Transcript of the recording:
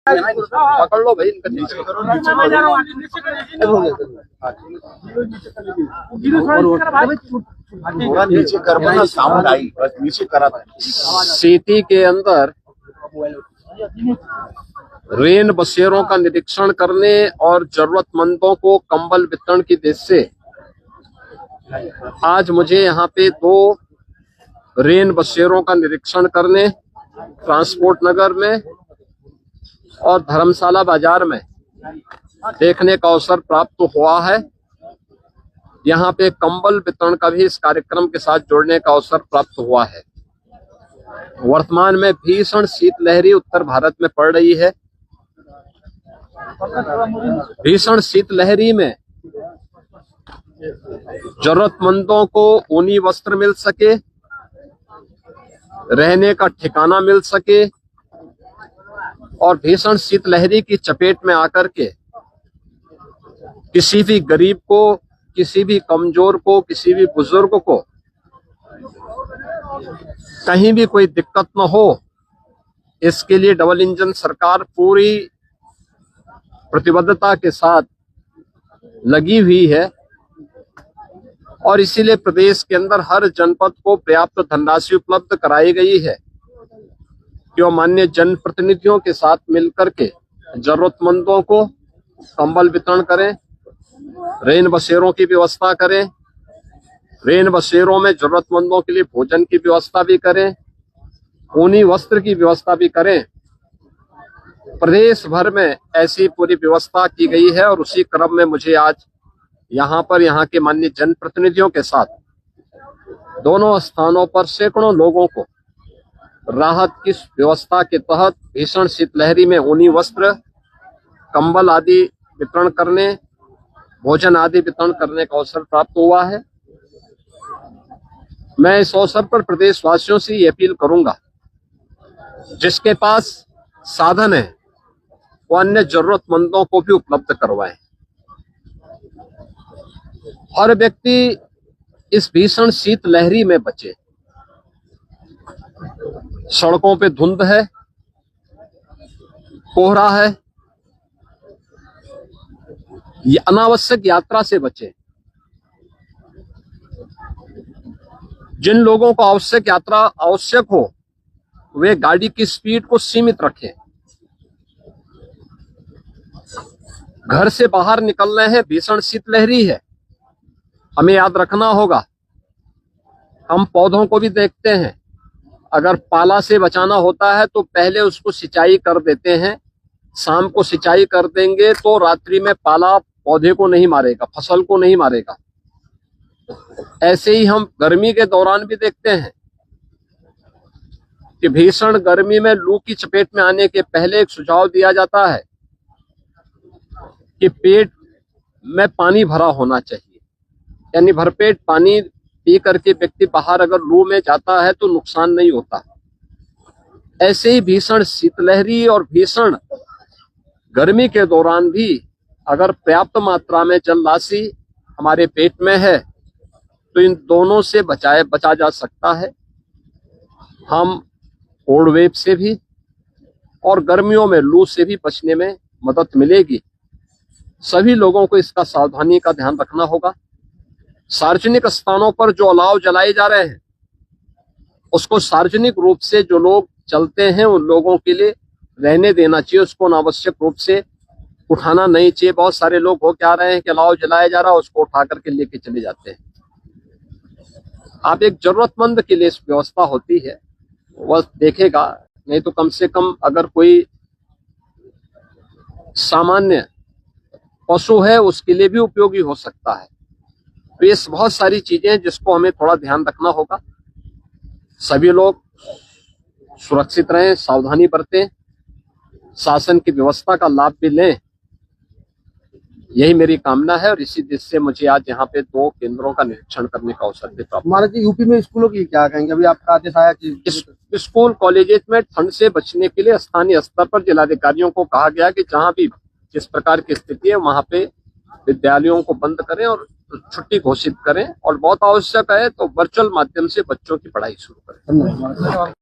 पकड़ लो भाई इनका नीचे नीचे कर साउंड आई बस नीचे करा था। सिटी के अंदर रेन बसेरों का निरीक्षण करने और जरूरतमंदों को कंबल वितरण की दृष्टि से आज मुझे यहाँ पे 2 रेन बसेरों का निरीक्षण करने ट्रांसपोर्ट नगर में और धर्मशाला बाजार में देखने का अवसर प्राप्त हुआ है। यहाँ पे कंबल वितरण का भी इस कार्यक्रम के साथ जोड़ने का अवसर प्राप्त हुआ है। वर्तमान में भीषण शीतलहरी उत्तर भारत में पड़ रही है। भीषण शीतलहरी में जरूरतमंदों को ऊनी वस्त्र मिल सके, रहने का ठिकाना मिल सके और भीषण शीतलहरी की चपेट में आकर के किसी भी गरीब को, किसी भी कमजोर को, किसी भी बुजुर्ग को कहीं भी कोई दिक्कत न हो, इसके लिए डबल इंजन सरकार पूरी प्रतिबद्धता के साथ लगी हुई है और इसीलिए प्रदेश के अंदर हर जनपद को पर्याप्त धनराशि उपलब्ध कराई गई है कि वो माननीय जनप्रतिनिधियों के साथ मिलकर के जरूरतमंदों को कंबल वितरण करें, रेन बसेरों की व्यवस्था करें, रेन बसेरों में जरूरतमंदों के लिए भोजन की व्यवस्था भी करें, ऊनी वस्त्र की व्यवस्था भी करें। प्रदेश भर में ऐसी पूरी व्यवस्था की गई है और उसी क्रम में मुझे आज यहाँ के माननीय जनप्रतिनिधियों के साथ दोनों स्थानों पर सैकड़ों लोगों को राहत की व्यवस्था के तहत भीषण शीतलहरी में ऊनी वस्त्र, कंबल आदि वितरण करने, भोजन आदि वितरण करने का अवसर प्राप्त हुआ है। मैं इस अवसर पर प्रदेशवासियों से ये अपील करूंगा, जिसके पास साधन है वो अन्य जरूरतमंदों को भी उपलब्ध करवाएं। हर व्यक्ति इस भीषण शीतलहरी में बचे। सड़कों पे धुंध है, कोहरा है, ये अनावश्यक यात्रा से बचे। जिन लोगों को आवश्यक यात्रा आवश्यक हो वे गाड़ी की स्पीड को सीमित रखें। घर से बाहर निकल रहे हैं, भीषण शीतलहरी है, हमें याद रखना होगा। हम पौधों को भी देखते हैं, अगर पाला से बचाना होता है तो पहले उसको सिंचाई कर देते हैं। शाम को सिंचाई कर देंगे तो रात्रि में पाला पौधे को नहीं मारेगा, फसल को नहीं मारेगा। ऐसे ही हम गर्मी के दौरान भी देखते हैं कि भीषण गर्मी में लू की चपेट में आने के पहले एक सुझाव दिया जाता है कि पेट में पानी भरा होना चाहिए, यानी भरपेट पानी पी करके व्यक्ति बाहर अगर लू में जाता है तो नुकसान नहीं होता। ऐसे ही भीषण शीतलहरी और भीषण गर्मी के दौरान भी अगर पर्याप्त मात्रा में जल राशि हमारे पेट में है तो इन दोनों से बचा जा सकता है। हम कोल्ड वेव से भी और गर्मियों में लू से भी बचने में मदद मिलेगी। सभी लोगों को इसका सावधानी का ध्यान रखना होगा। सार्वजनिक स्थानों पर जो अलाव जलाए जा रहे हैं उसको सार्वजनिक रूप से जो लोग चलते हैं उन लोगों के लिए रहने देना चाहिए, उसको अनावश्यक रूप से उठाना नहीं चाहिए। बहुत सारे लोग हो क्या रहे हैं कि अलाव जलाया जा रहा है उसको उठा करके लेके चले जाते हैं। आप एक जरूरतमंद के लिए इस व्यवस्था होती है वह देखेगा, नहीं तो कम से कम अगर कोई सामान्य पशु है उसके लिए भी उपयोगी हो सकता है। तो ये बहुत सारी चीजें हैं जिसको हमें थोड़ा ध्यान रखना होगा। सभी लोग सुरक्षित रहें, सावधानी बरतें, शासन की व्यवस्था का लाभ भी लें, यही मेरी कामना है। और इसी दृष्टि से मुझे आज यहाँ पे 2 केंद्रों का निरीक्षण करने का अवसर भी प्राप्त। महाराज जी, यूपी में स्कूलों की क्या कहेंगे? अभी आपका आदेश आया कि स्कूल कॉलेजेस में ठंड से बचने के लिए स्थानीय स्तर पर जिलाधिकारियों को कहा गया कि जहाँ भी जिस प्रकार की स्थिति है वहाँ पे विद्यालयों को बंद करें और छुट्टी घोषित करें और बहुत आवश्यक है तो वर्चुअल माध्यम से बच्चों की पढ़ाई शुरू करें। धन्यवाद।